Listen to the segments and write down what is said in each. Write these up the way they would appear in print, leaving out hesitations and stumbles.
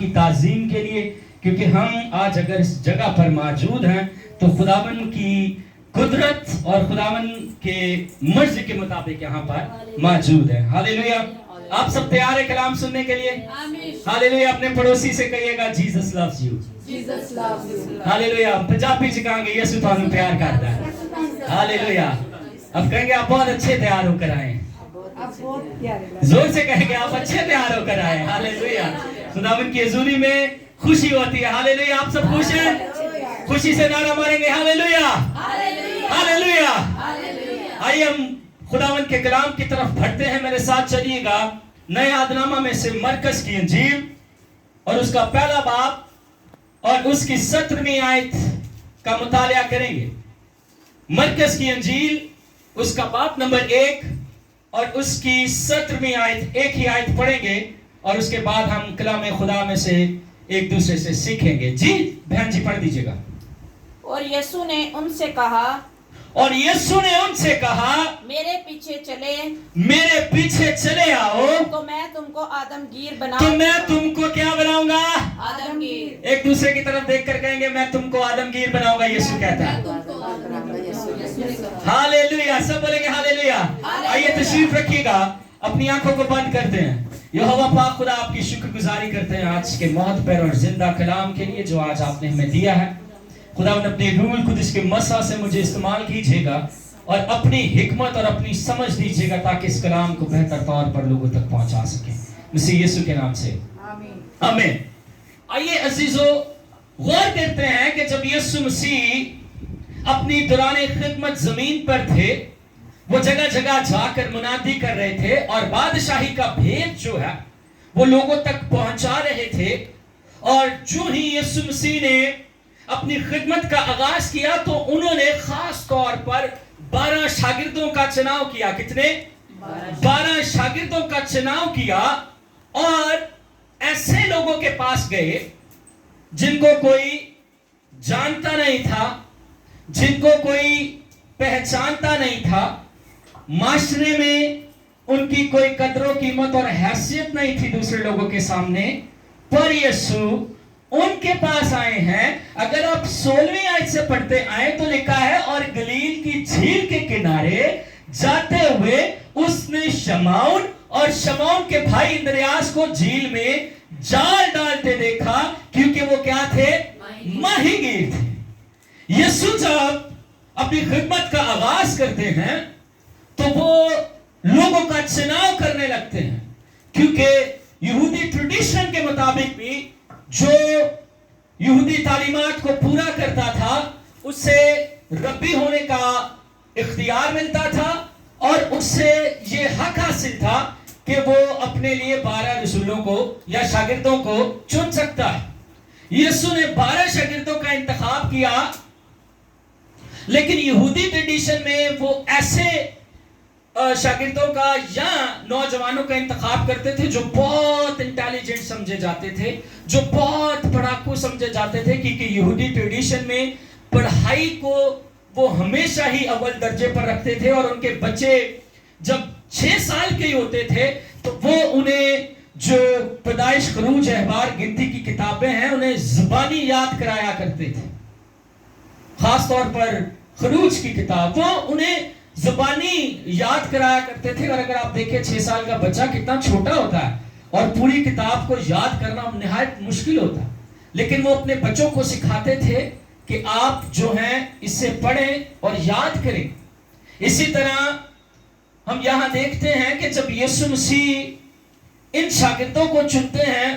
کی تعظیم کے لیے, کیونکہ ہم آج اگر اس جگہ پر موجود ہیں تو خداوند کی قدرت اور خداوند کے مرضی کے مطابق یہاں پر موجود ہیں. ہاللیلویا. آپ سب تیار ہیں کلام سننے کے لیے؟ ہاللیلویا. اپنے پڑوسی سے کہیے گا جیسس لوز یو. ہاللیلویا. پنجابی چ کہیں گے یسوع تانوں پیار کرتا ہے. ہاللیلویا. اب کہیں گے آپ بہت اچھے تیار ہو کر آئے. زور سے کہیں گے آپ اچھے تیار ہو کر آئے. ہاللیلویا. خداوند کی حضوری میں خوشی ہوتی ہے. ہاللیلویا. آپ سب خوش ہیں؟ خوشی سے نعرہ ماریں گے ہاللیلویا. ہاللیلویا. آئیے ہم خداوند کے کلام کی طرف بڑھتے ہیں. میرے ساتھ چلیے گا نئے عہد نامہ میں سے مرکز کی انجیل اور اس کا پہلا باب اور اس کی 17ویں آیت کا مطالعہ کریں گے. مرکز کی انجیل اس کا باب نمبر 1 اور اس کی 17ویں آیت, ایک ہی آیت پڑھیں گے اور اس کے بعد ہم کلام خدا میں سے ایک دوسرے سے سیکھیں گے. جی بہن جی پڑھ دیجئے گا. اور یسوع نے ان سے کہا میرے پیچھے چلے آؤ تو میں تم کو آدمگیر کیا بناؤں گا؟ آدمگیر. ایک دوسرے کی طرف دیکھ کر کہیں گے میں تم کو آدمگیر بناؤں گا. یسوع کہتا ہے. ہاللیلویا. سب بولیں گے ہاللیلویا. آئیے تشریف رکھیے گا. اپنی آنکھوں کو بند کرتے ہیں. یہوہ پاک خدا آپ کی شکر گزاری کرتے ہیں آج کے معتبر اور زندہ کلام کے لیے جو آج آپ نے ہمیں دیا ہے. خداوند اپنے روح القدس کے مسح سے مجھے استعمال کیجیے گا اور اپنی حکمت اور اپنی سمجھ دیجیے گا تاکہ اس کلام کو بہتر طور پر لوگوں تک پہنچا سکیں. مسیح یسوع کے نام سے آمین. آئیے عزیزو غور کرتے ہیں کہ جب یسوع مسیح اپنی دوران خدمت زمین پر تھے وہ جگہ جگہ جا کر منادی کر رہے تھے اور بادشاہی کا بھید جو ہے وہ لوگوں تک پہنچا رہے تھے. اور جو ہی یسوع مسیح نے اپنی خدمت کا آغاز کیا تو انہوں نے خاص طور پر 12 شاگردوں کا چناؤ کیا. کتنے؟ 12 شاگردوں کا چناؤ کیا اور ایسے لوگوں کے پاس گئے جن کو کوئی جانتا نہیں تھا, جن کو کوئی پہچانتا نہیں تھا, معاشرے میں ان کی کوئی قدر و قیمت اور حیثیت نہیں تھی دوسرے لوگوں کے سامنے. پر یسوع ان کے پاس آئے ہیں. اگر آپ 16ویں آیت سے پڑھتے آئے تو لکھا ہے اور گلیل کی جھیل کے کنارے جاتے ہوئے اس نے شمعون اور شمعون کے بھائی اندریاس کو جھیل میں جال ڈالتے دیکھا کیونکہ وہ کیا تھے؟ ماہی گیر تھے. یسوع جب اپنی خدمت کا آغاز کرتے ہیں تو وہ لوگوں کا چناؤ کرنے لگتے ہیں کیونکہ یہودی ٹریڈیشن کے مطابق بھی جو یہودی تعلیمات کو پورا کرتا تھا اس سے ربی ہونے کا اختیار ملتا تھا اور اس سے یہ حق حاصل تھا کہ وہ اپنے لیے 12 رسولوں کو یا شاگردوں کو چن سکتا ہے. یسوع نے 12 شاگردوں کا انتخاب کیا لیکن یہودی ٹریڈیشن میں وہ ایسے شاگردوں کا یا نوجوانوں کا انتخاب کرتے تھے جو بہت انٹیلیجنٹ سمجھے جاتے تھے, جو بہت پڑھاکو سمجھے جاتے تھے کیونکہ یہودی ٹریڈیشن میں پڑھائی کو وہ ہمیشہ ہی اول درجے پر رکھتے تھے اور ان کے بچے جب 6 سال کے ہی ہوتے تھے تو وہ انہیں جو پیدائش, خروج, احبار, گنتی کی کتابیں ہیں انہیں زبانی یاد کرایا کرتے تھے. خاص طور پر خروج کی کتاب وہ انہیں زبانی یاد کرایا کرتے تھے. اور اگر آپ دیکھیں 6 سال کا بچہ کتنا چھوٹا ہوتا ہے اور پوری کتاب کو یاد کرنا نہایت مشکل ہوتا ہے, لیکن وہ اپنے بچوں کو سکھاتے تھے کہ آپ جو ہیں اس سے پڑھیں اور یاد کریں. اسی طرح ہم یہاں دیکھتے ہیں کہ جب یسوع مسیح ان شاگردوں کو چنتے ہیں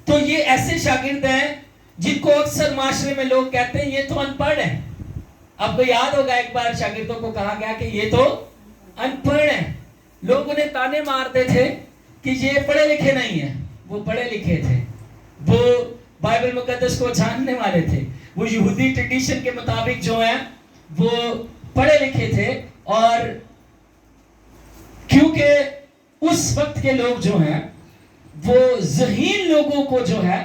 تو یہ ایسے شاگرد ہیں جن کو اکثر معاشرے میں لوگ کہتے ہیں یہ تو ان پڑھ ہیں. آپ کو یاد ہوگا ایک بار شاگردوں کو کہا گیا کہ یہ تو ان پڑھ ہیں. لوگ انہیں تانے مارتے تھے کہ یہ پڑھے لکھے نہیں ہیں. وہ پڑھے لکھے تھے, وہ بائبل مقدس کو جاننے والے تھے, وہ یہودی ٹریڈیشن کے مطابق جو ہیں وہ پڑھے لکھے تھے. اور کیونکہ اس وقت کے لوگ جو ہیں وہ ذہین لوگوں کو جو ہے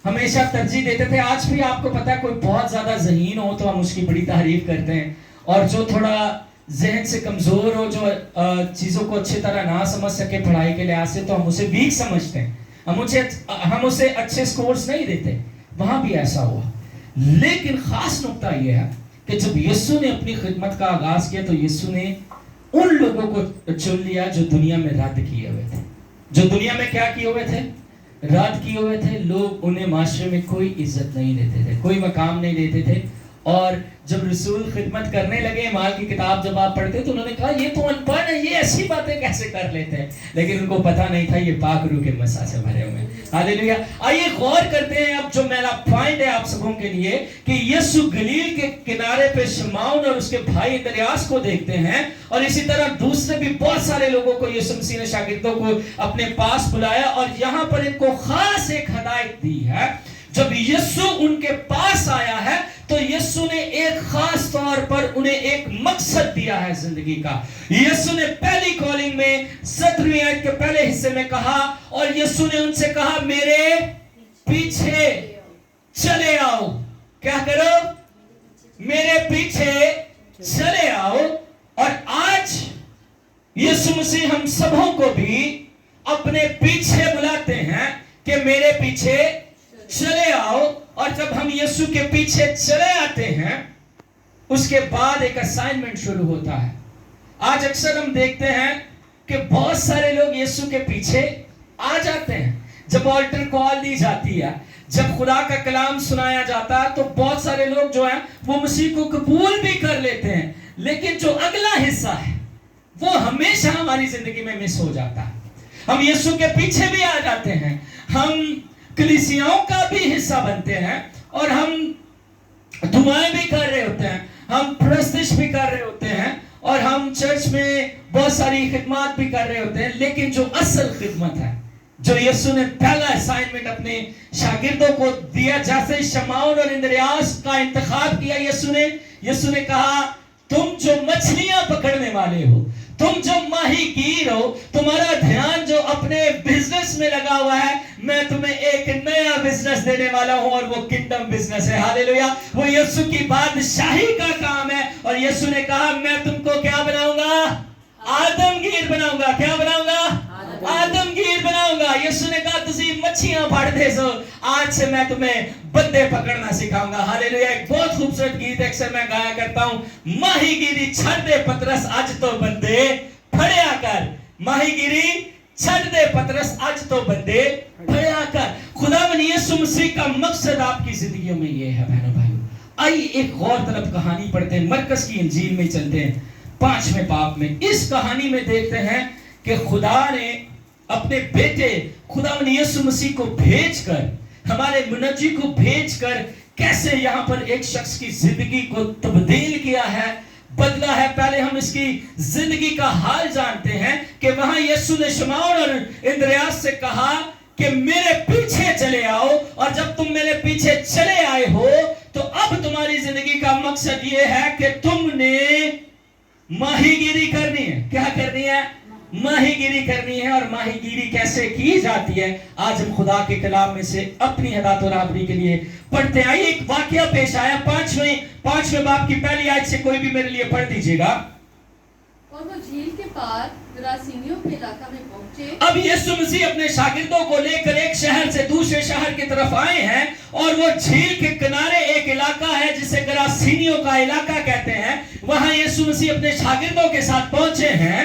ہمیشہ ترجیح دیتے تھے. آج بھی آپ کو پتا ہے کوئی بہت زیادہ ذہین ہو تو ہم اس کی بڑی تعریف کرتے ہیں, اور جو تھوڑا ذہن سے کمزور ہو, جو چیزوں کو اچھی طرح نہ سمجھ سکے پڑھائی کے لحاظ سے, تو ہم اسے ویک سمجھتے ہیں. हम उसे अच्छे स्कोर्स नहीं देते, वहां भी ऐसा हुआ। लेकिन खास नुक्ता यह है कि जब यीशु ने अपनी खिदमत का आगाज किया तो यीशु ने उन लोगों को चुन लिया जो दुनिया में रद्द किए हुए थे। जो दुनिया में क्या किए हुए थे? रद्द किए हुए थे। लोग उन्हें माशरे में कोई इज्जत नहीं देते थे, कोई मकाम नहीं देते थे। और जब रसूल खिदमत करने लगे, माल की किताब जब आप पढ़ते तो उन्होंने कहा ये तो अनपढ़ है, ये ऐसी बातें कैसे कर लेते हैं। लेकिन उनको पता नहीं था ये पाक रूह के मसा से भरे हुए हैं। हालेलुया। आइए गौर करते हैं अब जो मेरा पॉइंट है आप सबों के लिए कि यीशु गलील के किनारे पे शमौन और उसके भाई इंद्रियास को देखते हैं, और इसी तरह दूसरे भी बहुत सारे लोगों को यीशु मसीह ने शागिर्दों को अपने पास बुलाया और यहाँ पर इनको खास एक हदायत दी है। जब यीशु उनके पास आया है तो यीशु ने एक खास तौर पर उन्हें एक मकसद दिया है जिंदगी का। यीशु ने पहली कॉलिंग में 17वीं आयत के पहले हिस्से में कहा, और यीशु ने उनसे कहा मेरे पीछे चले आओ। क्या करो? मेरे पीछे चले आओ। और आज यीशु मसीह हम सबों को भी अपने पीछे बुलाते हैं कि मेरे पीछे चले आओ। और जब हम यीशु के पीछे चले आते हैं उसके बाद एक असाइनमेंट शुरू होता है। आज अक्सर हम देखते हैं कि बहुत सारे लोग यीशु के पीछे आ जाते हैं। जब ऑल्टर कॉल दी जाती है, जब खुदा का कलाम सुनाया जाता है तो बहुत सारे लोग जो हैं वो मसीह को कबूल भी कर लेते हैं, लेकिन जो अगला हिस्सा है वो हमेशा हमारी जिंदगी में मिस हो जाता है। हम यीशु के पीछे भी आ जाते हैं, हम कलीसियाओं का भी हिस्सा बनते हैं और हम दुआएं भी कर रहे होते हैं, हम प्रस्तुति भी कर रहे होते हैं और हम चर्च में बहुत सारी खिदमत भी कर रहे होते हैं। लेकिन जो असल खिदमत है, जो यीशु ने पहला असाइनमेंट अपने शागिर्दों को दिया, जैसे शमौन और इंद्रियास का इंतखाब किया यीशु ने कहा तुम जो मछलियां पकड़ने वाले हो, तुम जो माहीगीर हो, तुम्हारा ध्यान जो अपने बिजनेस में लगा हुआ है, मैं तुम्हें एक नया बिजनेस देने वाला हूं और वो किंगडम बिजनेस है। हालेलुया। वो यीशु की बादशाही का काम है। और यीशु ने कहा मैं तुमको क्या बनाऊंगा? आदमगीर बनाऊंगा। क्या बनाऊंगा? आदमगीर बनाऊंगा। यीशु ने कहा तुसी मच्छियां फड़दे सो, आज से मैं तुम्हें बंदे पकड़ना सिखाऊंगा। हालेलुया। एक बहुत खूबसूरत गीत अक्सर मैं गाया करता हूं, माहीगिरी छड़ दे पतरस आज तो बंदे फड़या कर। माहीगिरी छड़ दे पतरस आज तो बंदे फड़या कर। खुदावंद यीशु मसीह का मकसद आपकी जिंदगियों में ये है बहनों भाइयों। आइए एक गौरतलब कहानी पढ़ते हैं, मरकस की इंजील में चलते हैं 5वें बाब में। इस कहानी में देखते हैं कि खुदा ने अपने बेटे खुदावंद यीशु मसीह को भेजकर, हमारे मुनज्जी को भेजकर कैसे यहाँ पर एक शख्स की जिंदगी को तब्दील किया है, बदला है। पहले हम इसकी जिंदगी का हाल जानते हैं कि वहां यीशु ने शमौन और इंद्रियास से कहा कि मेरे पीछे चले आओ, और जब तुम मेरे पीछे चले आए हो तो अब तुम्हारी जिंदगी का मकसद ये है कि तुमने माहीगिरी करनी है। क्या करनी है? माहीगिरी करनी है। और माहीगिरी कैसे की जाती है आज हम खुदा के कलाम में से अपनी हदायत और राहबरी के लिए पढ़ते हैं। आइए एक वाकया पेश आया 5वें बाब की पहली आयत से, कोई भी मेरे लिए पढ़ दीजिएगा। और वो झील के पार गरासीनियों के इलाका में पहुंचे। अब यीशु मसीह अपने शागिर्दों को लेकर एक शहर से दूसरे शहर की तरफ आए हैं, और वो झील के किनारे एक इलाका है जिसे गरासीनियों का इलाका कहते हैं। वहां यीशु मसीह अपने शागिर्दों के साथ पहुंचे हैं।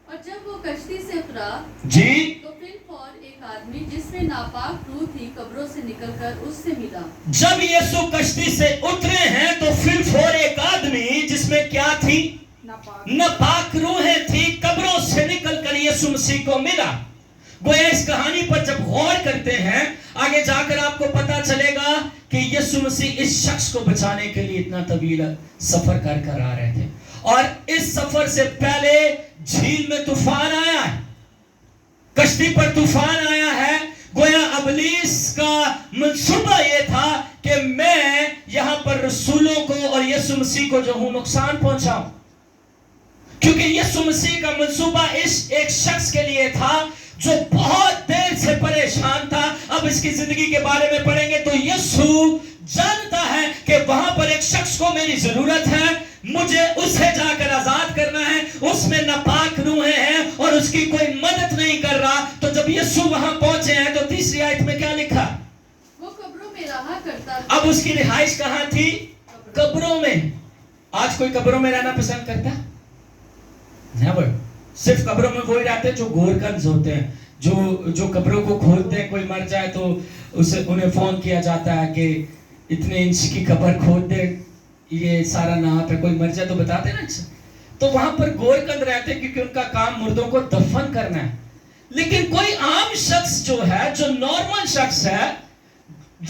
और जब वो कश्ती से उतरा जी, तो फिलफोर एक आदमी जिसमें नापाक रूह थी कब्रों से निकलकर उससे मिला। जब यीशु कश्ती से उतरे हैं तो फिलफोर एक आदमी जिसमें क्या थी? नापाक रूहें थी, कब्रों से निकलकर यीशु मसीह को मिला। गोया इस कहानी पर जब गौर करते हैं आगे जाकर आपको पता चलेगा कि यीशु मसीह इस शख्स को बचाने के लिए इतना तवील सफर कर आ रहे थे। और इस सफर से पहले झील में तूफान आया है, कश्ती पर तूफान आया है। गोया अबलीस का मंसूबा यह था कि मैं यहां पर रसूलों को और यीशु मसीह को जो हूं नुकसान पहुंचाऊं, क्योंकि यीशु मसीह का मंसूबा इस एक शख्स के लिए था जो बहुत देर से परेशान था। अब इसकी जिंदगी के बारे में पढ़ेंगे तो यीशु जानता है कि वहां पर एक शख्स को मेरी जरूरत है مجھے اسے جا کر آزاد کرنا ہے. اس میں ناپاک روحیں ہیں اور اس کی کوئی مدد نہیں کر رہا. تو جب یسوع وہاں پہنچے ہیں تو تیسری آیت میں کیا لکھا؟ وہ قبروں میں رہا کرتا تھا. اب اس کی رہائش کہاں تھی؟ قبروں میں. آج کوئی قبروں میں رہنا پسند کرتا؟ نیور. صرف قبروں میں وہی رہتے ہیں جو گورکنز ہوتے ہیں, جو قبروں کو کھودتے ہیں. کوئی مر جائے تو انہیں فون کیا جاتا ہے کہ اتنے انچ کی قبر کھود دے, یہ سارا ناپ ہے. کوئی مر جائے تو بتاتے ہیں نا. تو وہاں پر گورکند رہتے ہیں کیونکہ ان کا کام مردوں کو دفن کرنا ہے. لیکن کوئی عام شخص جو ہے, جو نارمل شخص ہے,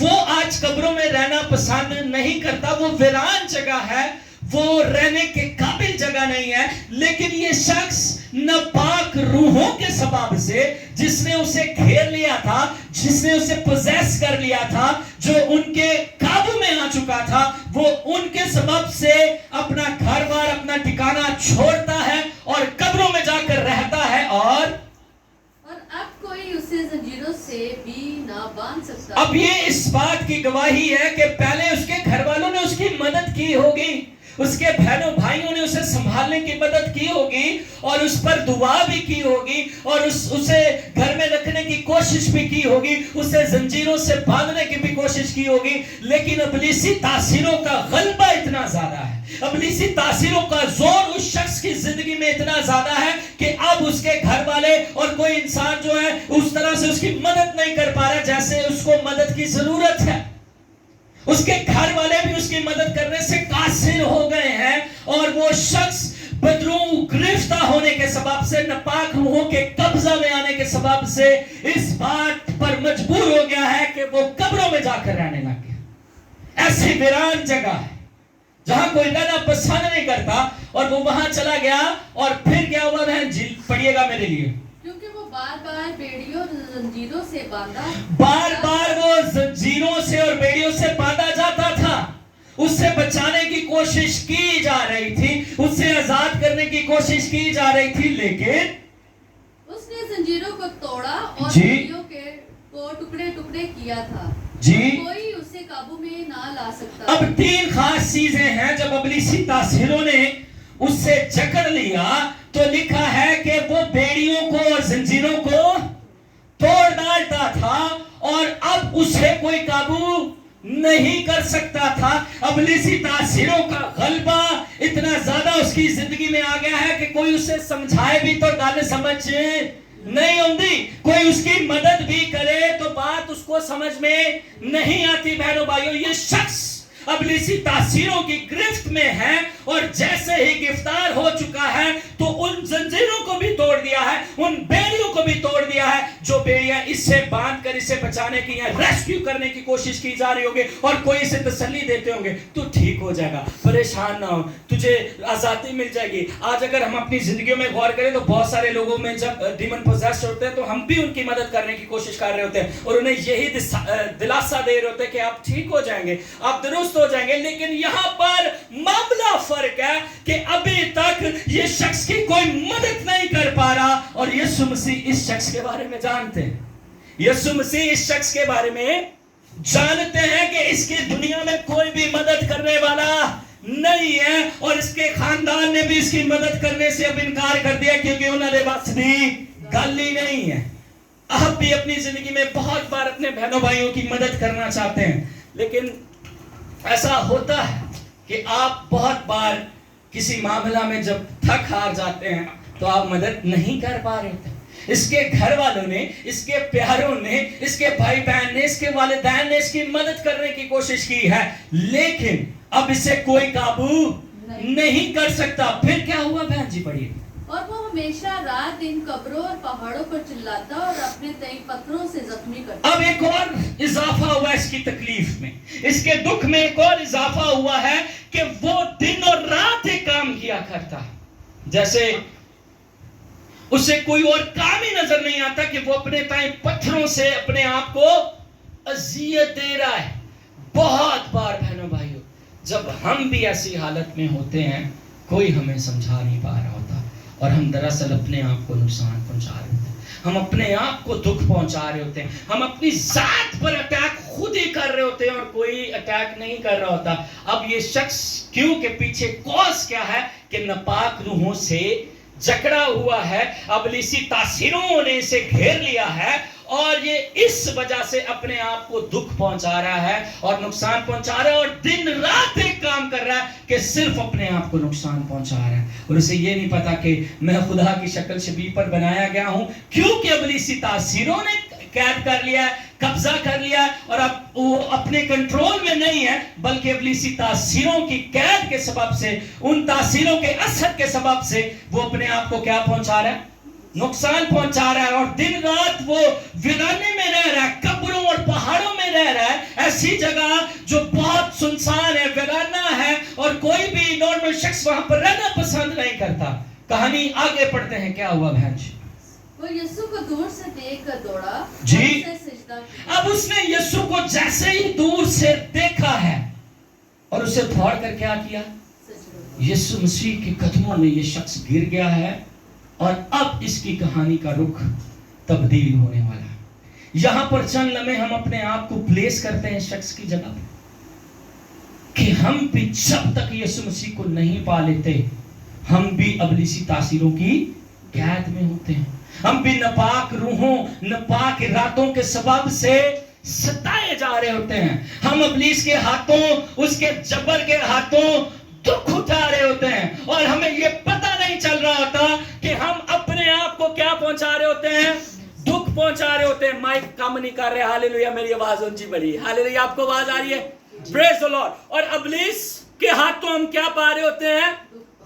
وہ آج قبروں میں رہنا پسند نہیں کرتا. وہ ویران جگہ ہے, وہ رہنے کے قابل جگہ نہیں ہے. لیکن یہ شخص ناپاک روحوں کے سبب سے, جس نے اسے گھیر لیا تھا, جس نے اسے پوزیس کر لیا تھا, جو ان کے قابو میں آ چکا تھا, وہ ان کے سبب سے اپنا گھر بار, اپنا ٹھکانہ چھوڑتا ہے اور قبروں میں جا کر رہتا ہے. اور اب کوئی اسے زنجیروں سے بھی نہ باندھ سکتا. اب یہ اس بات کی گواہی ہے کہ پہلے اس کے گھر والوں نے اس کی مدد کی ہوگی, اس کے بہنوں بھائیوں نے اسے سنبھالنے کی مدد کی ہوگی, اور اس پر دعا بھی کی ہوگی, اور اسے گھر میں رکھنے کی کوشش بھی کی ہوگی, اسے زنجیروں سے باندھنے کی بھی کوشش کی ہوگی. لیکن ابلیسی تاثیروں کا غلبہ اتنا زیادہ ہے, ابلیسی تاثیروں کا زور اس شخص کی زندگی میں اتنا زیادہ ہے کہ اب اس کے گھر والے اور کوئی انسان جو ہے اس طرح سے اس کی مدد نہیں کر پا رہا جیسے اس کو مدد کی ضرورت ہے. اس کے گھر والے بھی اس کی مدد کرنے سے قاصر ہو گئے ہیں, اور وہ شخص بدروں گرفتہ ہونے کے سبب سے, ناپاک روحوں کے قبضہ میں آنے کے سبب سے اس بات پر مجبور ہو گیا ہے کہ وہ قبروں میں جا کر رہنے لگ گیا. ایسی ویران جگہ ہے جہاں کوئی رہنا پسند نہیں کرتا, اور وہ وہاں چلا گیا. اور پھر کیا ہوا بہن جی, پڑھیے گا میرے لیے. کیونکہ وہ بار بار بیڑیوں اور زنجیروں سے باندھا, بار بار وہ زنجیروں سے اور بیڑیوں سے باندھا جاتا تھا. اس سے بچانے کی کوشش کی جا رہی تھی, اس سے آزاد کرنے کی کوشش کی جا رہی تھی, لیکن اس نے زنجیروں کو توڑا اور جی بیڑیوں کو ٹکڑے ٹکڑے کیا تھا. جی, کوئی اسے قابو میں نہ لا سکتا. اب تین خاص چیزیں ہیں. جب ابلیسی تاثیروں نے اس سے جکڑ لیا تو لکھا ہے کہ وہ بیڑیوں کو اور زنجیروں کو توڑ ڈالتا تھا, اور اب اسے کوئی قابو نہیں کر سکتا تھا. ابلیسی تاثیروں کا غلبہ اتنا زیادہ اس کی زندگی میں آ گیا ہے کہ کوئی اسے سمجھائے بھی تو گل سمجھ نہیں ہوتی, کوئی اس کی مدد بھی کرے تو بات اس کو سمجھ میں نہیں آتی. بہنوں بھائیوں, یہ شخص ابلیسی تاثیروں کی گرفت میں ہے, اور جیسے ہی گرفتار ہو چکا ہے تو ان زنجیروں کو بھی توڑ دیا ہے, ان بیڑیوں کو بھی توڑ دیا ہے, جو بیڑیاں اس سے باندھ کر اسے بچانے کی یا ریسکیو کرنے کی کوشش کی جا رہی ہوگی. اور کوئی اسے تسلی دیتے ہوں گے, تو ٹھیک ہو جائے گا, پریشان نہ ہو, تجھے آزادی مل جائے گی. آج اگر ہم اپنی زندگیوں میں غور کریں تو بہت سارے لوگوں میں جب ڈیمن پوزیسڈ ہوتے ہیں تو ہم بھی ان کی مدد کرنے کی کوشش کر رہے ہوتے ہیں, اور انہیں یہی دلاسا دے رہے ہوتے ہیں کہ آپ ٹھیک ہو جائیں گے, آپ درست ہو جائیں گے. لیکن یہاں پر معاملہ فرق ہے کہ ابھی تک یہ شخص کی کوئی مدد نہیں کر پا رہا, اور یسوع مسیح اس شخص کے بارے میں جانتے ہیں. یسوع مسیح اس شخص کے بارے میں جانتے ہیں کہ اس کی دنیا میں کوئی بھی مدد کرنے والا نہیں ہے, اور اس کے خاندان نے بھی اس کی مدد کرنے سے اب انکار کر دیا کیونکہ انہوں نے بس بھی گل ہی نہیں ہے. آپ بھی اپنی زندگی میں بہت بار اپنے بہنوں بھائیوں کی مدد کرنا چاہتے ہیں, لیکن ایسا ہوتا ہے کہ آپ بہت بار کسی معاملہ میں جب تھک ہار جاتے ہیں تو آپ مدد نہیں کر پا رہے تھے. اس کے گھر والوں نے, اس کے پیاروں نے, اس کے بھائی بہن نے, اس کے والدین نے اس کی مدد کرنے کی کوشش کی ہے, لیکن اب اسے کوئی قابو نہیں کر سکتا. پھر کیا ہوا بہن جی, پڑھیے. اور وہ ہمیشہ رات دن قبروں اور پہاڑوں پر چلاتا اور اپنے تئیں پتھروں سے زخمی کرتا. اب ایک اور اضافہ ہوا اس کی تکلیف میں, اس کے دکھ میں ایک اور اضافہ ہوا ہے کہ وہ دن اور رات ایک کام کیا کرتا, جیسے اسے کوئی اور کام ہی نظر نہیں آتا کہ وہ اپنے تائیں پتھروں سے اپنے آپ کو اذیت دے رہا ہے. بہت بار بہنوں بھائیوں جب ہم بھی ایسی حالت میں ہوتے ہیں, کوئی ہمیں سمجھا نہیں پا رہا ہوتا, اور ہم دراصل اپنے آپ کو نقصان پہنچا رہے ہوتے ہیں, ہم اپنے آپ کو دکھ پہنچا رہے ہوتے ہیں, ہم اپنی ذات پر اٹیک خود ہی کر رہے ہوتے ہیں اور کوئی اٹیک نہیں کر رہا ہوتا. اب یہ شخص क्योंकि पीछे कॉज क्या है कि नापाक रूहों से जकड़ा हुआ है, इब्लीसी तासीरों ने इसे घेर लिया है और ये इस वजह से अपने आप को दुख पहुंचा रहा है और नुकसान पहुंचा रहा है और दिन रात एक काम कर रहा है कि सिर्फ अपने आप को नुकसान पहुंचा रहा है और उसे ये नहीं पता कि मैं खुदा की शक्ल शबीह पर बनाया गया हूं, क्योंकि इब्लीसी तासीरों ने कैद कर लिया है, कब्जा कर लिया है और अब वो अपने कंट्रोल में नहीं है, बल्कि इब्लीसी तासीरों की कैद के सबब से, उन तासीरों के असर के सबब से वो अपने आप को क्या पहुंचा रहा है, नुकसान पहुंचा रहा है और दिन रात वो वीराने में रह रहा है, कब्रों और पहाड़ों में रह रहा है, ऐसी जगह जो बहुत सुनसान है, वीराना है और कोई भी नॉर्मल शख्स वहां पर रहना पसंद नहीं करता। कहानी आगे पढ़ते हैं, क्या हुआ बहन जी? वो यीशु को दूर से देख कर दौड़ा जी। और उसे सिजदा किया। अब उसने यीशु को जैसे ही दूर से देखा है और उसे दौड़ कर क्या किया, सिजदा। यीशु मसीह के कदमों में ये शख्स गिर गया है और अब इसकी कहानी का रुख तब्दील होने वाला है। यहां पर चंद लम्हे हम अपने आप को प्लेस करते हैं शख्स की जगह कि हम भी जब तक यीशु मसीह को नहीं पा लेते, हम भी इब्लीसी तासीरों की कैद में होते हैं। हम भी नापाक रूहों, नापाक इरादों के सबब से सताए जा रहे होते हैं। हम इब्लीस के हाथों, उसके जबर के हाथों दुख उठा रहे होते हैं और हमें ये पता नहीं चल रहा होता कि हम अपने आप को क्या पहुंचा रहे होते हैं, दुख पहुंचा रहे होते हैं। माइक काम नहीं कर रहे, हालेलुया, मेरी आवाज ऊंची बड़ी, हालेलुया, आपको आवाज आ रही है? Praise the Lord. और इब्लीस के हाथों हम क्या पा रहे होते हैं,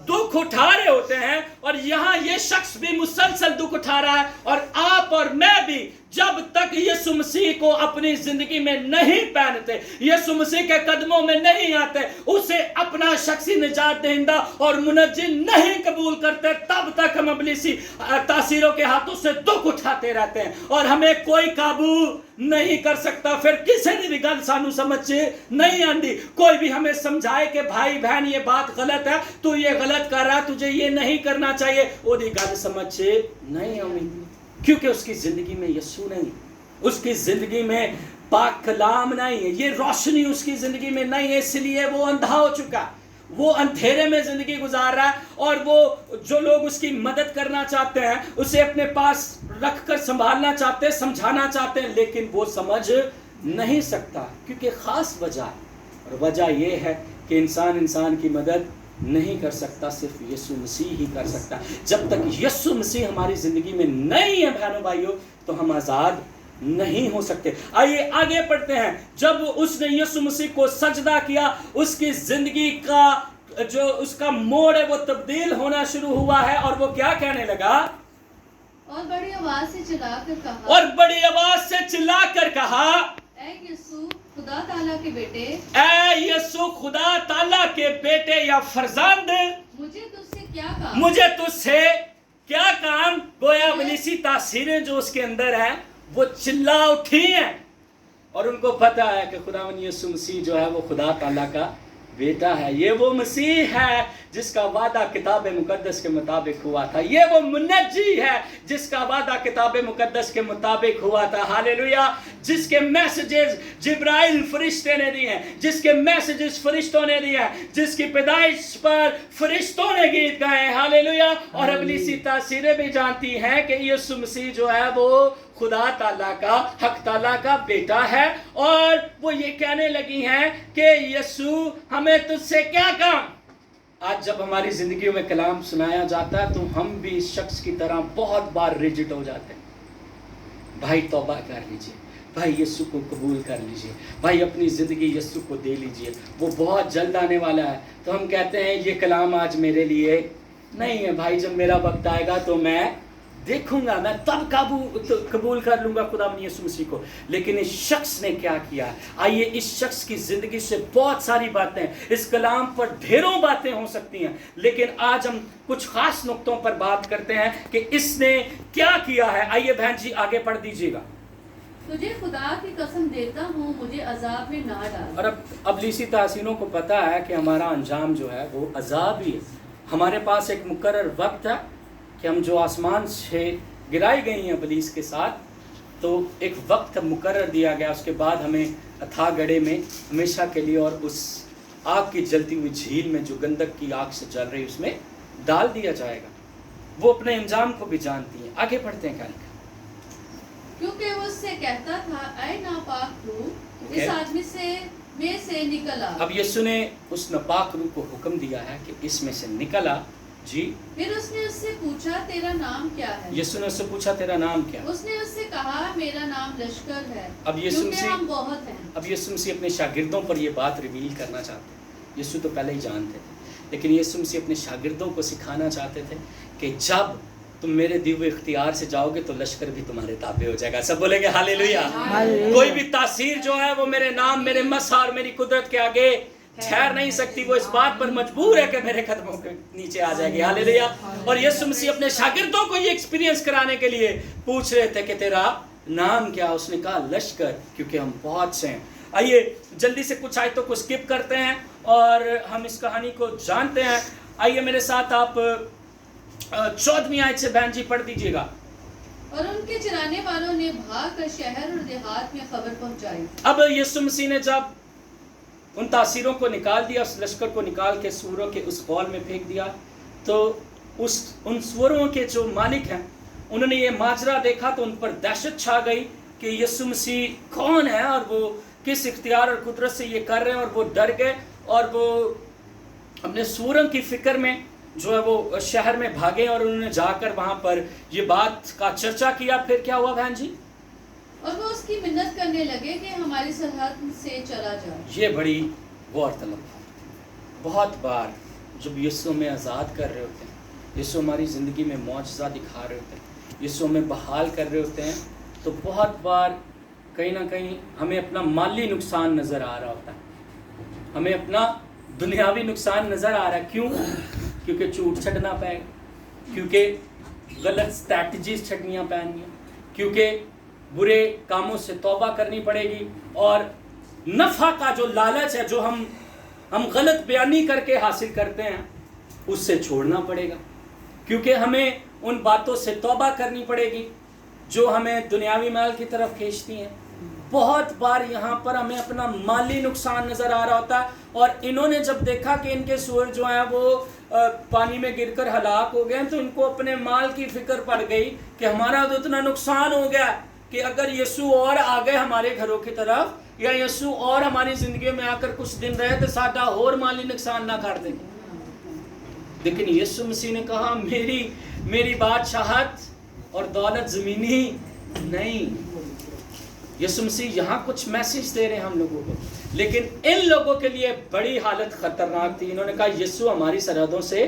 दुख उठा रहे होते हैं और यहाँ ये शख्स भी मुसलसल दुख उठा रहा है और आप और मैं भी जब तक यीशु मसीह को अपनी जिंदगी में नहीं पहनते, यीशु मसीह के कदमों में नहीं आते, उसे अपना शख्सी निजात दहिंदा और मुनज्जिम नहीं कबूल करते, तब तक हम इब्लीसी तासीरों के हाथों से दुख उठाते रहते हैं और हमें कोई काबू नहीं कर सकता। फिर किसी ने भी गल सानू समझ नहीं आती, कोई भी हमें समझाए कि भाई बहन ये बात गलत है, तू ये गलत कर रहा है, तुझे ये नहीं करना चाहिए, ओदी गल समझ नहीं आनी, क्योंकि उसकी जिंदगी में यीशु नहीं, उसकी जिंदगी में पाक कलाम नहीं है, ये रोशनी उसकी जिंदगी में नहीं है, इसलिए वो अंधा हो चुका, वो अंधेरे में जिंदगी गुजार रहा है और वो जो लोग उसकी मदद करना चाहते हैं, उसे अपने पास रखकर संभालना चाहते हैं, समझाना चाहते हैं, लेकिन वो समझ नहीं सकता क्योंकि खास वजह है। और वजह ये है कि इंसान की मदद नहीं कर सकता, सिर्फ यीशु मसीह ही कर सकता। जब तक यीशु मसीह हमारी जिंदगी में नहीं है बहनों भाइयों, तो हम आजाद नहीं हो सकते। आइए आगे पढ़ते हैं। जब उसने यीशु मसीह को सजदा किया, उसकी जिंदगी का जो उसका मोड़ है वो तब्दील होना शुरू हुआ है और वो क्या कहने लगा, और बड़ी आवाज से चिल्लाकर कहा, और बड़ी आवाज से चिल्लाकर कहा, ऐ यीशु खुदा ताला के बेटे, ऐ यीशु खुदा ताला के बेटे या फरजंद, मुझे तुझसे क्या काम, मुझे तुझसे क्या काम। गोया इब्लीसी तासीरें जो उसके अंदर है वो चिल्ला उठी हैं और उनको पता है कि खुदावंद यीशु मसीह जो है वो खुदा ताला का बेटा है, ये वो मसीह है जिसका वादा किताब मुकद्दस के मुताबिक हुआ था, ये वो मुनज्जी है जिसका वादा किताब मुकद्दस के मुताबिक हुआ था, हालेलुया, जिसके मैसेजेस जिब्राइल फरिश्ते ने दिए हैं, जिसके मैसेजेस फरिश्तों ने दिए हैं, जिसकी पैदाइश पर फरिश्तों ने गीत गाए, हालेलुया। और इब्लीसी तासीरें भी जानती हैं कि यीशु मसीह जो है वो खुदा ताला का, हक ताला का बेटा है और वो ये कहने लगी हैं कि यीशु हमें तुझसे क्या काम। आज जब हमारी जिंदगी में कलाम सुनाया जाता है तो हम भी इस शख्स की तरह बहुत बार रिजिड हो जाते हैं। भाई तौबा कर लीजिए, भाई यीशु को कबूल कर लीजिए, भाई अपनी ज़िंदगी यीशु को दे लीजिए, वो बहुत जल्द आने वाला है। तो हम कहते हैं ये कलाम आज मेरे लिए नहीं है भाई, जब मेरा वक्त आएगा तो मैं देखूंगा, मैं तब कबूल कर लूंगा खुदा यीशु मसीह को। लेकिन इस शख्स ने क्या किया, आइए इस शख्स की जिंदगी से बहुत सारी बातें, इस कलाम पर ढेरों बातें हो सकती हैं, लेकिन आज हम कुछ खास नुक्तों पर बात करते हैं कि इसने क्या किया है। आइए बहन जी आगे पढ़ दीजिएगा। तुझे खुदा की कसम देता हूँ, मुझे अजाब में ना डाल। और अब इब्लीसी तासीरों को पता है कि हमारा अंजाम जो है वो अजाब ही है। हमारे पास एक मुकर्रर वक्त है कि हम जो आसमान से गिराई गई हैं इब्लीस के साथ, तो एक वक्त मुकर्रर दिया गया, उसके बाद हमें अथाह गड्ढे में हमेशा के लिए और उस आग की जलती हुई झील में जो गंधक की आग से जल रही उसमें डाल दिया जाएगा। वो अपने इंजाम को भी जानती है। आगे बढ़ते हैं, क्या लिखा? क्योंकि वो उससे कहता था, ऐ नापाक रूह इस Okay. आदमी में से निकल आ। अब यीशु ने उस नापाक रूह को हुक्म दिया है कि इसमें से निकल आ। जी। फिर उसने उससे पूछा, तेरा नाम क्या है? यीशु ने उससे पूछा, तेरा नाम क्या है? उसने उससे कहा, मेरा नाम लश्कर है, अब यीशु क्योंकि मसीह हम बहुत हैं। अब यीशु मसीह अपने शागिर्दों पर ये बात रिवील करना चाहते हैं। यीशु तो पहले ही जानते थे, लेकिन यीशु मसीह अपने शागिर्दों को सिखाना चाहते थे कि जब तुम मेरे दिए हुए इख्तियार से जाओगे तो लश्कर भी तुम्हारे ताबे हो जाएगा। सब बोलेंगे हालेलुया। कोई भी तासीर जो है वो मेरे नाम, मेरे मसा और मेरी कुदरत के आगे ठहर नहीं सकती। वो इस बात पर मजबूर है कि मेरे कदमों के नीचे आ जाएगी। हालेलुया। और यीशु मसीह अपने शागिर्दों को ये एक्सपीरियंस कराने के लिए पूछ रहे थे कि तेरा नाम क्या? उसने कहा लश्कर, क्योंकि हम बहुत से हैं। आइए जल्दी से कुछ आयतों को स्किप करते हैं और हम इस कहानी को जानते हैं। आइए मेरे साथ आप 14वीं आयत से बहन जी पढ़ दीजिएगा। और उनके चराने वालों ने भाग कर शहर और देहात में खबर पहुंचाई। अब यीशु मसीह ने जब उन तासीरों को निकाल दिया, उस लश्कर को निकाल के सूरों के उस हॉल में फेंक दिया, तो उन सूरों के जो मालिक हैं उन्होंने ये माजरा देखा तो उन पर दहशत छा गई कि यीशु मसीह कौन है और वो किस इख्तियार और कुदरत से ये कर रहे हैं। और वो डर गए और वो अपने सूरों की फिक्र में जो है वो शहर में भागे और उन्होंने जाकर वहाँ पर ये बात का चर्चा किया। फिर क्या हुआ बहन जी? और वो उसकी मिन्नत करने लगे कि हमारी सरहद से चला जाए। ये बड़ी गौरतलब है। बहुत बार जब यीशु में आज़ाद कर रहे होते हैं, यीशु हमारी ज़िंदगी में मौजज़ा दिखा रहे होते हैं, यीशु में बहाल कर रहे होते हैं, तो बहुत बार कहीं ना कहीं हमें अपना माली नुकसान नज़र आ रहा होता है, हमें अपना दुनियावी नुकसान नज़र आ रहा है। क्यों? क्योंकि झूठ छड़ना पड़ेगा, क्योंकि गलत स्ट्रैटेजीज छड़नियाँ पैनी, क्योंकि बुरे कामों से तौबा करनी पड़ेगी, और नफ़ा का जो लालच है जो हम गलत बयानी करके हासिल करते हैं उससे छोड़ना पड़ेगा, क्योंकि हमें उन बातों से तौबा करनी पड़ेगी जो हमें दुनियावी माल की तरफ खींचती हैं। बहुत बार यहाँ पर हमें अपना माली नुकसान नज़र आ रहा होता है, और इन्होंने जब देखा कि इनके सूर जो हैं वो पानी में गिरकर हलाक हो गए, तो इनको अपने माल की फिक्र पड़ गई कि हमारा तो इतना नुकसान हो गया कि अगर यीशु और आ गए हमारे घरों की तरफ, या यीशु और हमारी ज़िंदगी में आकर कुछ दिन रहे तो साਡਾ और माली नुकसान ना कर देंगे। लेकिन यीशु मसीह ने कहा मेरी बादशाहत और दौलत ज़मीनी नहीं। यीशु मसीह यहाँ कुछ मैसेज दे रहे हैं हम लोगों को, लेकिन इन लोगों के लिए बड़ी हालत खतरनाक थी। इन्होंने कहा यीशु हमारी सरहदों से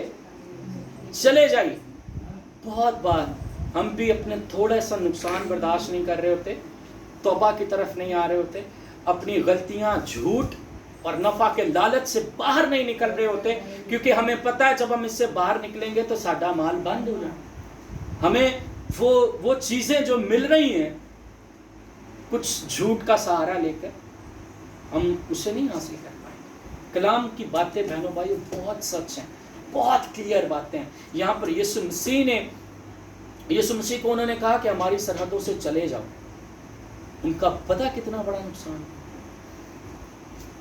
चले जाइए। बहुत बार हम भी अपने थोड़ा सा नुकसान बर्दाश्त नहीं कर रहे होते, तौबा की तरफ नहीं आ रहे होते, अपनी गलतियाँ, झूठ और नफ़ा के लालच से बाहर नहीं निकल रहे होते, क्योंकि हमें पता है जब हम इससे बाहर निकलेंगे तो साडा माल बंद हो जाए। हमें वो चीज़ें जो मिल रही हैं कुछ झूठ का सहारा लेकर, हम उसे नहीं हासिल कर पाएंगे। कलाम की बातें बहनों भाइयों बहुत सच हैं, बहुत क्लियर बातें हैं। यहाँ पर यीशु मसीह को उन्होंने कहा कि हमारी सरहदों से चले जाओ। उनका पता कितना बड़ा नुकसान,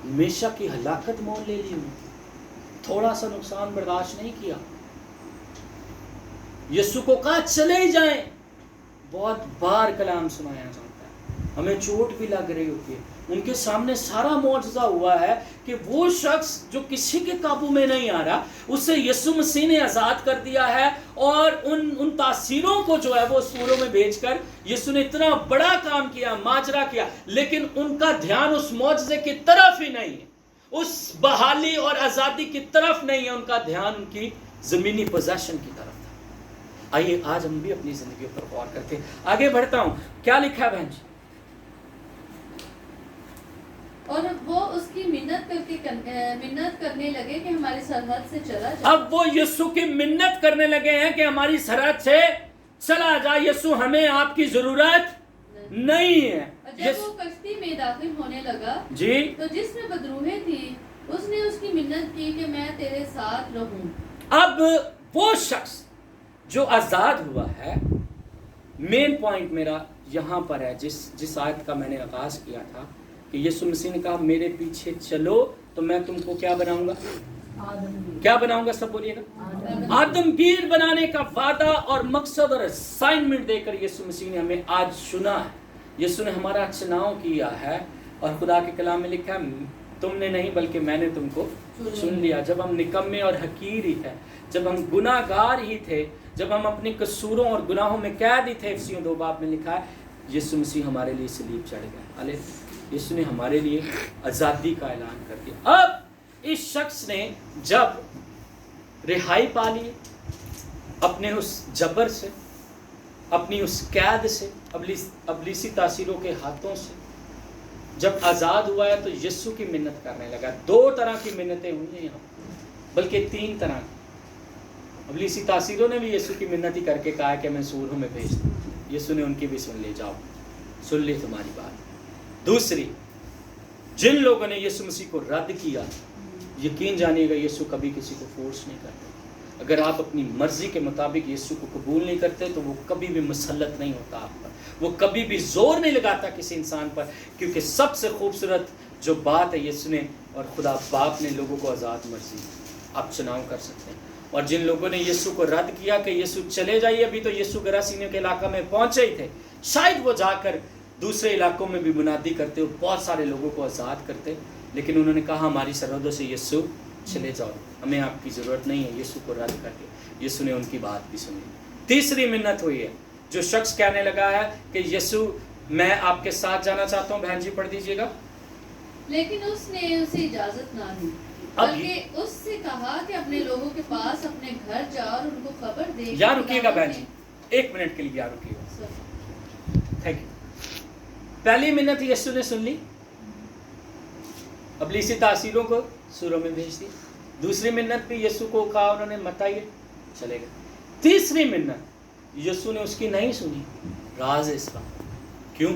हमेशा की हलाकत मोल ले ली उन्होंने, थोड़ा सा नुकसान बर्दाश्त नहीं किया। यीशु को कहा चले ही जाएं। बहुत बार कलाम सुनाया जाता है, हमें चोट भी लग रही होती है। उनके सामने सारा मौजज़ा हुआ है कि वो शख्स जो किसी के काबू में नहीं आ रहा, उसे यीशु मसीह ने आज़ाद कर दिया है, और उन तासीरों को जो है वो सूरों में भेजकर यीशु ने इतना बड़ा काम किया, माजरा किया, लेकिन उनका ध्यान उस मौजज़े की तरफ ही नहीं है, उस बहाली और आज़ादी की तरफ नहीं है। उनका ध्यान उनकी ज़मीनी पोजेशन की तरफ था। आइए आज हम भी अपनी ज़िंदगी पर गौर करके आगे बढ़ता हूँ। क्या लिखा है बहन जी? और वो उसकी मिन्नत करने लगे कि हमारी सरहद से चला जाए। अब वो यीशु की मिन्नत करने लगे हैं कि हमारी सरहद से चला जाए। यीशु हमें आपकी जरूरत नहीं है। जब वो कश्ती में दाखिल होने लगा जी, तो जिसमें बदरूहें थी उसने उसकी मिन्नत की कि मैं तेरे साथ रहूं। अब वो शख्स जो आजाद हुआ है, मेन पॉइंट मेरा यहाँ पर है, जिस आयत का मैंने आगाज किया था کہ یسوع مسیح نے کہا میرے پیچھے چلو تو میں تم کو کیا بناؤں گا؟ کیا بناؤں گا؟ سب بولیے گا۔ آدمگیر بنانے کا وعدہ اور مقصد اور اسائنمنٹ دے کر یسوع مسیح نے ہمیں آج چنا ہے۔ یسوع نے ہمارا چناؤ کیا ہے، اور خدا کے کلام میں لکھا ہے تم نے نہیں بلکہ میں نے تم کو چن لیا۔ جب ہم نکمے اور حقیر ہی تھے، جب ہم گناہ گار ہی تھے، جب ہم اپنی قصوروں اور گناہوں میں قید ہی تھے، افسیوں 2 باب میں لکھا ہے یسوع مسیح ہمارے لیے صلیب چڑھ گئے۔ ہاللیلویہ! یسوع نے ہمارے لیے آزادی کا اعلان کر دیا۔ اب اس شخص نے جب رہائی پا لی اپنے اس جبر سے، اپنی اس قید سے، ابلیسی تاثیروں کے ہاتھوں سے جب آزاد ہوا ہے تو یسوع کی منت کرنے لگا۔ 2 طرح کی منتیں ہوئی ہیں یہاں، بلکہ 3 طرح کی۔ ابلیسی تاثیروں نے بھی یسوع کی منت ہی کر کے کہا کہ میں سوروں میں بھیج دوں۔ یسوع نے ان کی بھی سن لی، جاؤ سن لی تمہاری بات۔ دوسری، جن لوگوں نے یسوع مسیح کو رد کیا، یقین جانیے گا یسوع کبھی کسی کو فورس نہیں کرتے۔ اگر آپ اپنی مرضی کے مطابق یسوع کو قبول نہیں کرتے تو وہ کبھی بھی مسلط نہیں ہوتا آپ پر، وہ کبھی بھی زور نہیں لگاتا کسی انسان پر، کیونکہ سب سے خوبصورت جو بات ہے یسوع نے اور خدا باپ نے لوگوں کو آزاد مرضی آپ چناؤ کر سکتے ہیں۔ اور جن لوگوں نے یسوع کو رد کیا کہ یسوع چلے جائیے، ابھی تو یسوع گراسینیوں کے علاقہ میں پہنچے ہی تھے، شاید وہ جا کر دوسرے علاقوں میں بھی منادی کرتے اور بہت سارے لوگوں کو آزاد کرتے، لیکن انہوں نے کہا ہماری سرحدوں سے یسوع چلے جاؤ، ہمیں آپ کی ضرورت نہیں ہے۔ یسوع کو رد کر کے یسوع نے ان کی بات بھی سنی۔ تیسری منت ہوئی ہے، جو شخص کہنے لگا ہے کہ یسوع میں آپ کے ساتھ جانا چاہتا ہوں، بہن جی پڑھ دیجیے گا۔ لیکن اس نے اسے اجازت نہ دی، بلکہ اس سے کہا کہ اپنے لوگوں کے پاس اپنے گھر جا اور ان کو خبر دے۔ یہاں رکیے گا بہن جی، 1 منٹ کے لیے یہاں رکیے گا۔ Thank you. پہلی منت یسوع نے سن لی، ابلیسی تاثیروں کو سوروں میں بھیج دی۔ دوسری منت بھی یسوع کو کہا انہوں نے مت آئیے، چلے گئے۔ تیسری منت یسوع نے اس کی نہیں سنی۔ راز اس کا کیوں؟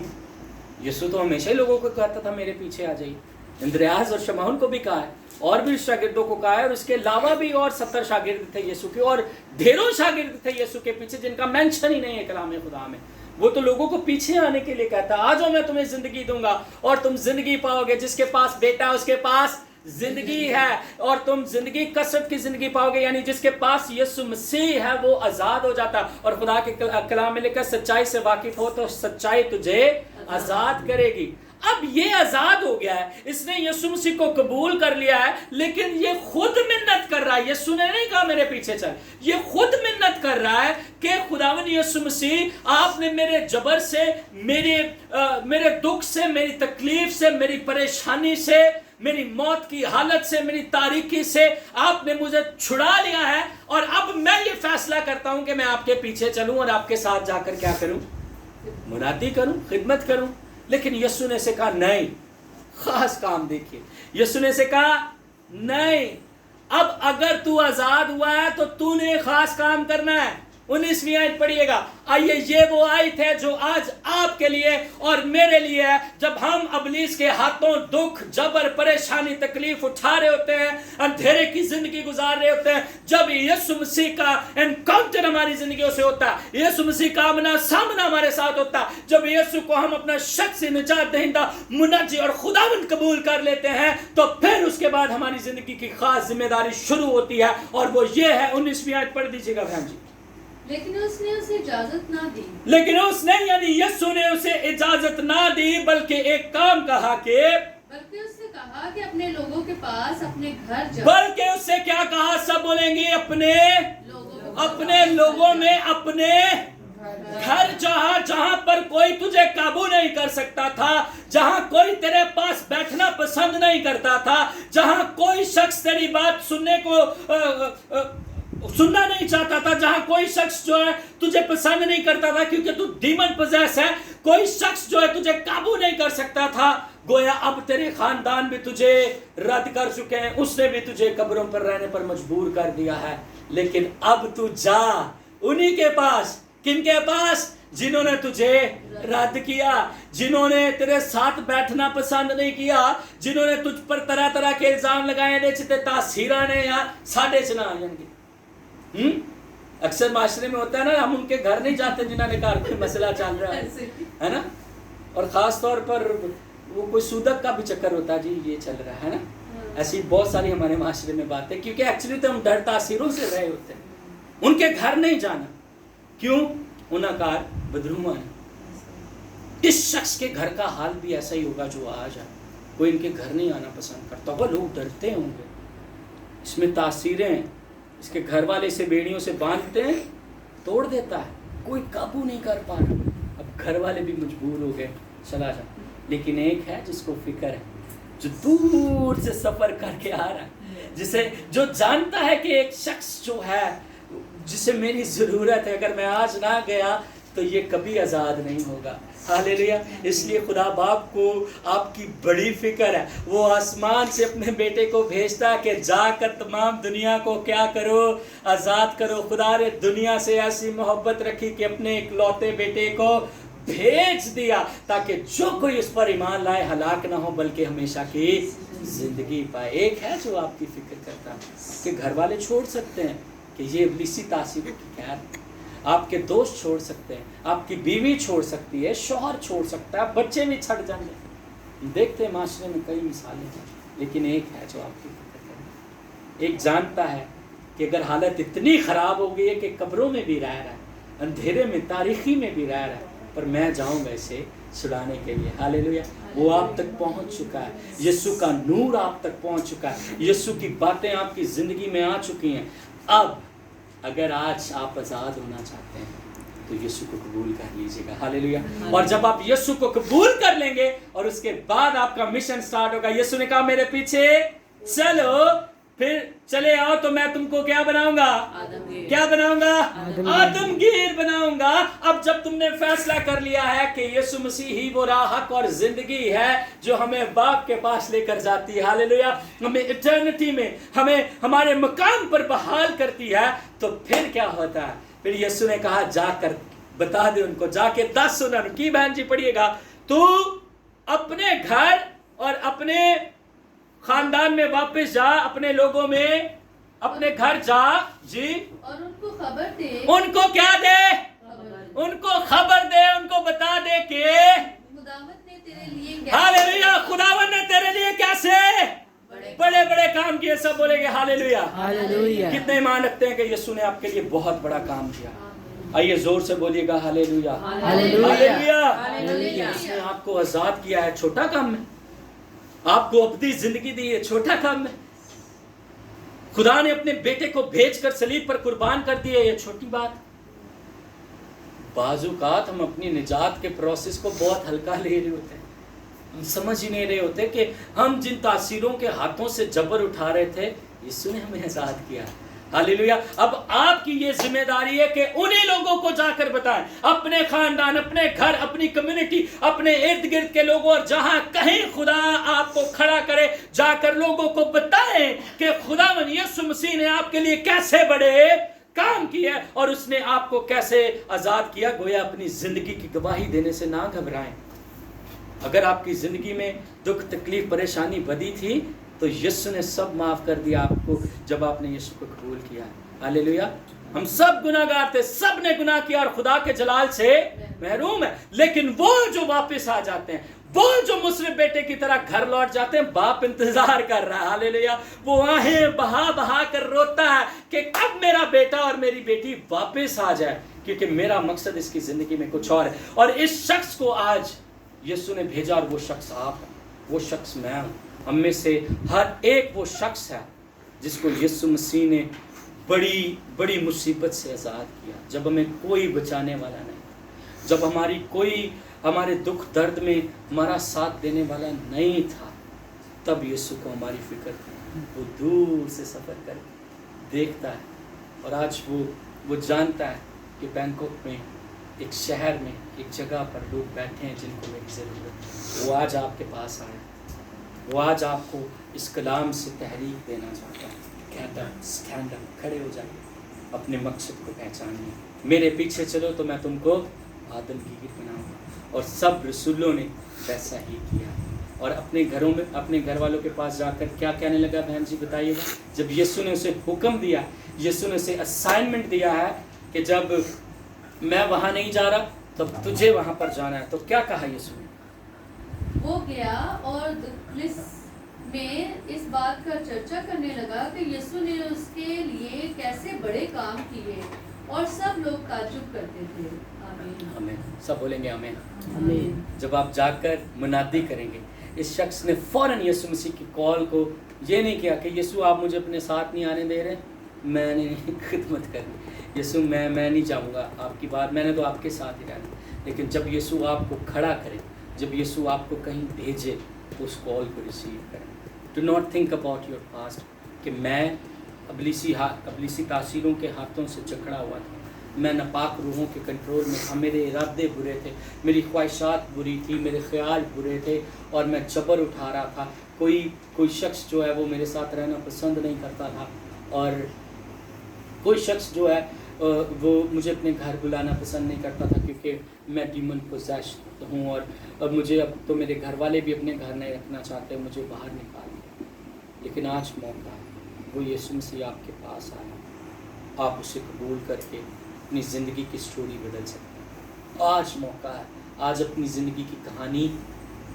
یسوع تو ہمیشہ ہی لوگوں کو کہتا تھا میرے پیچھے آ جائیے، اندریاس اور شمعون کو بھی کہا ہے، اور بھی شاگردوں کو کہا ہے، اور اس کے علاوہ بھی اور 70 شاگرد تھے یسوع کے، اور ڈھیروں شاگرد تھے یسوع کے پیچھے جن کا مینشن ہی نہیں ہے کلام خدا میں۔ وہ تو لوگوں کو پیچھے آنے کے لیے کہتا ہے آ جاؤ میں تمہیں زندگی دوں گا اور تم زندگی پاؤ گے، جس کے پاس بیٹا ہے اس کے پاس زندگی ہے، اور تم زندگی کثرت کی زندگی پاؤ گے، یعنی جس کے پاس یسوع مسیح ہے وہ آزاد ہو جاتا۔ اور خدا کے کلام میں لکھا سچائی سے واقف ہو تو سچائی تجھے آزاد کرے گی۔ اب یہ آزاد ہو گیا ہے، اس نے یسوع مسیح کو قبول کر لیا ہے، لیکن یہ خود منت کر رہا ہے۔ یسوع نے نہیں کہا میرے پیچھے چل، یہ خود منت کر رہا ہے کہ خداوند یسوع مسیح آپ نے میرے جبر سے، میرے دکھ سے، میری تکلیف سے، میری پریشانی سے، میری موت کی حالت سے، میری تاریکی سے آپ نے مجھے چھڑا لیا ہے، اور اب میں یہ فیصلہ کرتا ہوں کہ میں آپ کے پیچھے چلوں اور آپ کے ساتھ جا کر کیا کروں؟ منادی کروں، خدمت کروں۔ لیکن یسوع نے سے کہا نہیں، خاص کام دیکھیے، یسوع نے سے کہا نہیں، اب اگر تو آزاد ہوا ہے تو تو نے خاص کام کرنا ہے۔ 19ویں آیت پڑھیے گا۔ آئیے یہ وہ آیت ہے جو آج آپ کے لیے اور میرے لیے ہے، جب ہم ابلیس کے ہاتھوں دکھ، جبر، پریشانی، تکلیف اٹھا رہے ہوتے ہیں، اندھیرے کی زندگی گزار رہے ہوتے ہیں، جب یسوع مسیح کا انکاؤنٹر ہماری زندگیوں سے ہوتا ہے، یسوع مسیح کا آمنا سامنا ہمارے ساتھ ہوتا ہے، جب یسوع کو ہم اپنا شخصی نجات دہندہ، منجی اور خداوند قبول کر لیتے ہیں، تو پھر اس کے بعد ہماری زندگی کی خاص ذمہ داری شروع ہوتی ہے، اور وہ یہ ہے۔ 19ویں آیت پڑھ دیجیے گا بہن جی۔ لیکن اس نے اسے اجازت نہ دی، لیکن اس نے یعنی یسوع نے اسے اجازت نہ دی، بلکہ ایک کام کہا کہ بلکہ اس سے کہا کہ اپنے لوگوں کے پاس اپنے گھر جا۔ بلکہ اس سے کیا کہا؟ سب بولیں گے اپنے لوگوں میں اپنے گھر جا، جہاں پر کوئی تجھے قابو نہیں کر سکتا تھا، جہاں کوئی تیرے پاس بیٹھنا پسند نہیں کرتا تھا، جہاں کوئی شخص تیری بات سننا نہیں چاہتا تھا، جہاں کوئی شخص جو ہے تجھے پسند نہیں کرتا تھا کیونکہ تو ڈیمن پوزیس ہے، کوئی شخص جو ہے تجھے قابو نہیں کر سکتا تھا۔ گویا اب تیرے خاندان بھی تجھے رد کر چکے ہیں، اس نے بھی تجھے قبروں پر رہنے پر مجبور کر دیا ہے، لیکن اب تو جا انہی کے پاس۔ کن کے پاس؟ جنہوں نے تجھے رد کیا، جنہوں نے تیرے ساتھ بیٹھنا پسند نہیں کیا، جنہوں نے تجھ پر طرح طرح کے الزام لگائے نے چھتے تاثیرہ نے یا ساڑھے چنا آئیں۔ اکثر معاشرے میں ہوتا ہے نا، ہم ان کے گھر نہیں جاتے جنہوں نے کہا کوئی مسئلہ چل رہا ہے نا، اور خاص طور پر वो कोई सूदक का भी चक्कर होता है जी, ये चल रहा है ना, ऐसी बहुत सारी हमारे माशरे में बातें, क्योंकि एक्चुअली तो हम डर तासीरों से रहे होते हैं। उनके घर नहीं जाना, क्यों? उनकार बदरूमा है। इस शख्स के घर का हाल भी ऐसा ही होगा जो आज है, कोई इनके घर नहीं आना पसंद करता होगा, लोग डरते होंगे। इसमें तासीरें हैं, इसके घर वाले इसे बेड़ियों से बांधते हैं, तोड़ देता है, कोई काबू नहीं कर पा रहा। अब घर वाले भी मजबूर हो गए, चला जा। लेकिन एक है जिसको फिक्र है, जो दूर से सफर करके आ रहा है, जिसे जो जानता है कि एक शख्स जो है जिसे मेरी ज़रूरत है, अगर मैं आज ना गया तो ये कभी आज़ाद नहीं होगा। हालेलुया। इसलिए खुदा बाप को आपकी बड़ी फिक्र है, वो आसमान से अपने बेटे को भेजता है कि जाकर तमाम दुनिया को क्या करो, आज़ाद करो। खुदा ने दुनिया से ऐसी मोहब्बत रखी कि अपने इकलौते बेटे को भेज दिया ताकि जो कोई उस पर ईमान लाए हलाक ना हो बल्कि हमेशा की जिंदगी पाए। एक है जो आपकी फिक्र करता है कि घर वाले छोड़ सकते हैं कि ये इब्लीसी तासीरों की खैर, आपके दोस्त छोड़ सकते हैं, आपकी बीवी छोड़ सकती है, शौहर छोड़ सकता है, बच्चे भी छट जाएंगे। देखते हैं माशरे में कई मिसालें हैं, लेकिन एक है जो आपकी फिक्र करता है। एक जानता है कि अगर हालत इतनी ख़राब हो गई है कि कब्रों में भी रह रहा है, अंधेरे में तारीखी में भी रह रहा है, पर मैं जाऊँगा इसे छुड़ाने के लिए। हालेलुया। वो आप तक पहुंच चुका है, यीशु का नूर आप तक पहुंच चुका है, यीशु की बातें आपकी ज़िंदगी में आ चुकी हैं। अब अगर आज आप आज़ाद होना चाहते हैं तो यीशु को कबूल कर लीजिएगा। हालेलुया। और जब आप यीशु को कबूल कर लेंगे और उसके बाद आपका मिशन स्टार्ट होगा। यीशु ने कहा मेरे पीछे चलो, फिर चले आओ तो मैं तुमको क्या बनाऊंगा? क्या बनाऊंगा? आदमगीर बनाऊंगा। अब जब तुमने फैसला कर लिया है कि यीशु मसीह ही वो राह, हक और जिंदगी है जो हमें बाप के पास लेकर जाती है, हालेलुया, हमें इटर्निटी में, हमें हमारे मकाम पर बहाल करती है, तो फिर क्या होता है? फिर यीशु ने कहा जाकर बता दे उनको, जाके 10 सुना की बहन जी पढ़िएगा, तू अपने घर और अपने खानदान में वापस जा, अपने लोगों में अपने घर जा जी, और उनको खबर दे। उनको क्या दे? उनको खबर दे, उनको बता दे कि खुदावंद ने तेरे लिए हालेलुया, खुदावंद ने तेरे लिए कैसे बड़े बड़े काम किए। सब बोलेंगे हालेलुया। हालेलुया। कितने ईमान रखते हैं कि यीशु ने आपके लिए बहुत बड़ा काम किया? आइए जोर से बोलिएगा हालेलुया। हालेलुया। हालेलुया। उसने आपको आजाद किया है, छोटा काम है। आपको अपनी जिंदगी दी है, छोटा काम है। खुदा ने अपने बेटे को भेजकर सलीब पर कुर्बान कर दिया, ये छोटी बात। बाज़-औक़ात हम अपनी निजात के प्रोसेस को बहुत हल्का ले रहे होते हैं, हम समझ ही नहीं रहे होते कि हम जिन तासीरों के हाथों से जबर उठा रहे थे, यीशु ने हमें आज़ाद किया। हालेलुया। अब आपकी ये जिम्मेदारी है कि उन्हीं लोगों को जाकर बताएं, अपने खानदान, अपने घर, अपनी कम्युनिटी, अपने इर्द गिर्द के लोगों, और जहां कहीं खुदा आपको खड़ा करे, जाकर लोगों को बताएं कि खुदावंद यीशु मसीह ने आपके लिए कैसे बड़े काम किए और उसने आपको कैसे आजाद किया। गोया अपनी जिंदगी की गवाही देने से ना घबराएं। अगर आपकी जिंदगी में दुख, तकलीफ, परेशानी बदी थी तो यीशु ने सब माफ कर दिया आपको जब आपने यीशु को कबूल किया। हालेलुया। हम सब गुनाहगार थे, सब ने गुनाह किया और खुदा के जलाल से महरूम है, लेकिन वो जो वापस आ जाते हैं, वो जो मुसरिफ बेटे की तरह घर लौट जाते हैं, बाप इंतजार कर रहा है। हालेलुया। वो आहें बहा बहा कर रोता है कि कब मेरा बेटा और मेरी बेटी वापस आ जाए, क्योंकि मेरा मकसद इसकी जिंदगी में कुछ और है। और इस शख्स को आज यीशु ने भेजा, और वो शख्स आप हैं, वो शख्स मैं हूँ। हम में से हर एक वो शख्स है जिसको यीशु मसीह ने बड़ी बड़ी मुसीबत से आज़ाद किया, जब हमें कोई बचाने वाला नहीं, जब हमारे दुख दर्द में हमारा साथ देने वाला नहीं था, तब यीशु को हमारी फिक्र थी। वो दूर से सफ़र करके देखता है, और आज वो जानता है कि बैंकॉक में, एक शहर में, एक जगह पर लोग बैठे हैं जिनको मेरी ज़रूरत है। वो आज आपके पास आए, वो आज आपको इस कलाम से तहरीक देना चाहता है। स्टैंड अप, खड़े हो जाइए, अपने मकसद को पहचानिए। मेरे पीछे चलो तो मैं तुमको आदमगीर बनाऊंगा। और सब रसूलों ने वैसा ही किया, और अपने घरों में, अपने घर वालों के पास जाकर क्या कहने लगा? बहन जी बताइएगा। जब यीशु ने उसे हुक्म दिया, यीशु ने उसे असाइनमेंट दिया है कि जब मैं वहाँ नहीं जा रहा तब तुझे वहाँ पर जाना है, तो क्या कहा यीशु ने? वो गया और दुखलिस में इस बात का चर्चा करने लगा कि यीशु ने उसके लिए कैसे बड़े काम किए और सब लोग ताज्जुब करते थे। आमीन। आमीन। सब बोलेंगे आमीन। आमीन। जब आप जाकर मुनादी करेंगे, इस शख्स ने फौरन यीशु मसीह की कॉल को ये नहीं किया कि यीशु आप मुझे अपने साथ नहीं आने दे रहे, मैंने खिदमत करनी, यीशु मैं नहीं जाऊँगा आपकी बात, मैंने तो आपके साथ ही रहना। लेकिन जब यीशु आपको खड़ा करे, जब यीशु आपको कहीं भेजे, तो उस कॉल को रिसीव करें। Do not think about your past कि मैं अबलीसी तासीरों के हाथों से जकड़ा हुआ था, मैं नापाक रूहों के कंट्रोल में था, मेरे इरादे बुरे थे, मेरी ख्वाहिशात बुरी थी, मेरे ख्याल बुरे थे और मैं जबर उठा रहा था। कोई शख्स जो है वो मेरे साथ रहना पसंद नहीं करता था, और कोई शख्स जो है वो मुझे अपने घर बुलाना पसंद नहीं करता था, क्योंकि मैं डीमन पोजेस्ड हूँ, और मुझे अब तो मेरे घर वाले भी अपने घर नहीं रखना चाहते, मुझे बाहर निकाल दिया। लेकिन आज मौका है, वो यीशु मसीह आपके पास आया, आप उसे कबूल करके अपनी ज़िंदगी की स्टोरी बदल सकते हैं। आज मौका है, आज अपनी ज़िंदगी की कहानी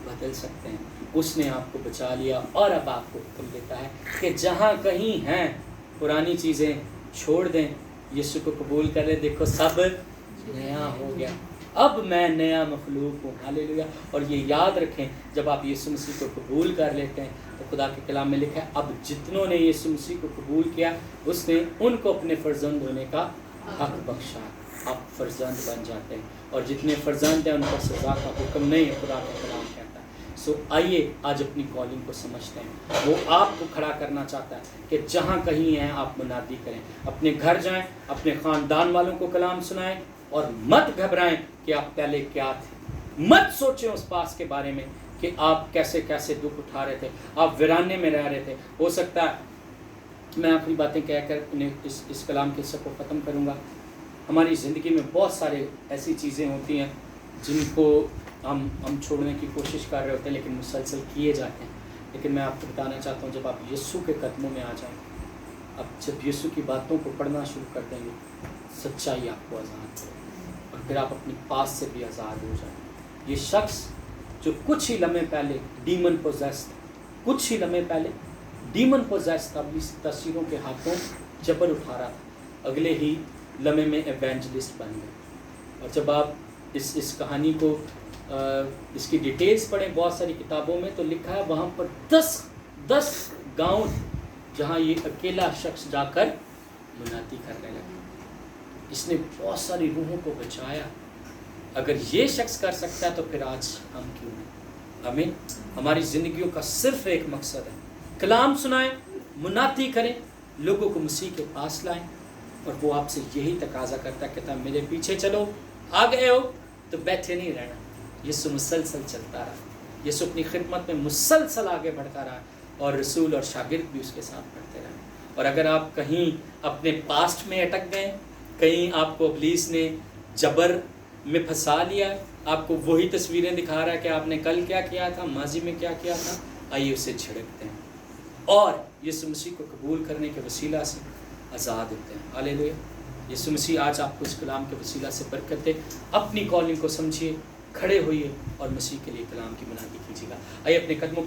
बदल सकते हैं। उसने आपको बचा लिया और अब आपको हुक्म देता है कि जहाँ कहीं हैं पुरानी चीज़ें छोड़ दें, यीशु को कबूल कर लें। देखो सब नया हो गया, अब मैं नया मखलूक हूँ। हालेलुया। और ये याद रखें, जब आप यीशु मसीह को कबूल कर लेते हैं तो खुदा के कलाम में लिखा है, अब जितनों ने यीशु मसीह को कबूल किया उसने उनको अपने फर्जंद होने का हक बख्शा। आप फर्जंद बन जाते हैं, और जितने फर्जंद हैं उन पर सज़ा का हुक्म नहीं है, खुदा का कलाम कहता है। सो आइए आज अपनी कॉलिंग को समझते हैं। वो आपको खड़ा करना चाहता है कि जहाँ कहीं हैं आप मुनादी करें, अपने घर जाएं, अपने ख़ानदान वालों को कलाम सुनाएं, और मत घबराएं कि आप पहले क्या थे। मत सोचें उस पास के बारे में कि आप कैसे कैसे दुख उठा रहे थे, आप वीराने में रह रहे थे। हो सकता है मैं आखिरी बातें कहकर उन्हें इस कलाम के हिस्से को ख़त्म करूँगा। हमारी ज़िंदगी में बहुत सारे ऐसी चीज़ें होती हैं जिनको हम छोड़ने की कोशिश कर रहे होते हैं, लेकिन मुसलसल किए जाते हैं। लेकिन मैं आपको बताना चाहता हूँ, जब आप यीशु के कदमों में आ जाएं, अब जब यीशु की बातों को पढ़ना शुरू कर देंगे, सच्चाई आपको आज़ाद करेगी, और फिर आप अपनी पास से भी आज़ाद हो जाएं। ये शख्स जो कुछ ही लम्हे पहले डीमन पोजेस्ड, कुछ ही लम्हे पहले डीमन पोजेस्ड तस्वीरों के हाथों जबर उठा रहा था, अगले ही लम्हे में एवेंजलिस्ट बन गए। और जब आप इस कहानी को इसकी डिटेल्स पढ़ें बहुत सारी किताबों में, तो लिखा है वहाँ पर 10 गांव जहाँ ये अकेला शख्स जाकर मुनादी करने लगा। इसने बहुत सारी रूहों को बचाया। अगर ये शख्स कर सकता है तो फिर आज हम क्यों नहीं। आमीन। हमारी ज़िंदगियों का सिर्फ एक मकसद है, कलाम सुनाएं, मुनादी करें, लोगों को मसीह के पास लाएं, और वो आपसे यही तकाजा करता है, कहता मेरे पीछे चलो, आ गए हो तो बैठे नहीं रहना। यीशु मुसलसल चलता रहा, यीशु अपनी खिदमत में मुसलसल आगे बढ़ता रहा, और रसूल और शागिर्द भी उसके साथ बढ़ते रहे। और अगर आप कहीं अपने पास्ट में अटक गए, कहीं आपको इब्लीस ने जबर में फंसा लिया, आपको वही तस्वीरें दिखा रहा है कि आपने कल क्या किया था, माजी में क्या किया था, आइए उसे झिड़कते हैं और यीशु मसीह को कबूल करने के वसीला से आज़ाद होते हैं। हालेलुया। यीशु मसीह आज आपको इस कलाम के वसीला से बरकत दे। अपनी कॉलिंग को समझिए, खड़े होइए और मसीह के लिए कलाम की मुनादी कीजिएगा। आइए अपने कदमों पे